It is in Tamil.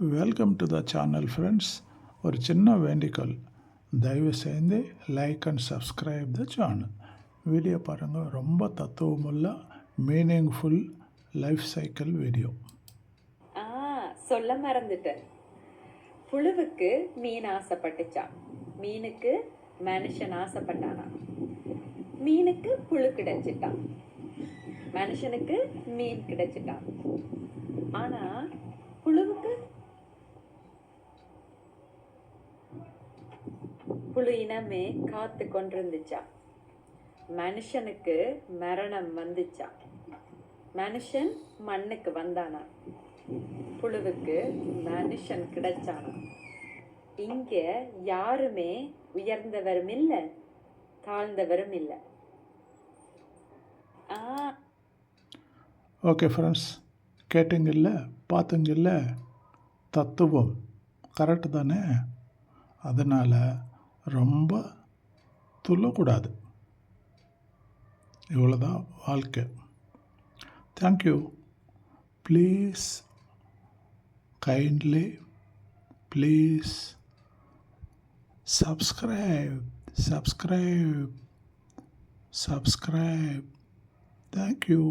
Welcome to the channel friends. ஒரு சின்ன வேண்டிக்கோள், தயவு செய்து like and subscribe the channel. Video பாருங்கள், ரொம்ப தத்துவமுள்ள மீனிங்ஃபுல் லைஃப் சைக்கிள் வீடியோ. சொல்ல மறந்துட்டேன். புழுவுக்கு மீன் ஆசைப்பட்டுச்சான், மீனுக்கு மனுஷன் ஆசைப்பட்டானா, மீனுக்கு புழு கிடைச்சிட்டான், மனுஷனுக்கு மீன் கிடைச்சிட்டான். ஆனா புழுவுக்கு புழு இனமே காத்து கொண்டிருந்துச்சா. மனுஷனுக்கு மரணம் வந்துச்சா. மனுஷன் மண்ணுக்கு வந்தானா, புழுவுக்கு மனுஷன் கிடைச்சானா. இங்க யாருமே உயர்ந்தவரும் இல்லை, தாழ்ந்தவரும் இல்லை. ஓகே ஃப்ரெண்ட்ஸ், கேட்டுங்கல்ல, பார்த்துங்கல்ல, தத்துவம் கரெக்டு தானே? அதனால் ரொம்ப துள்ளக்கூடாது. இவ்வளோதான் வாழ்க்கை. Thank you. Please kindly please subscribe. Thank you.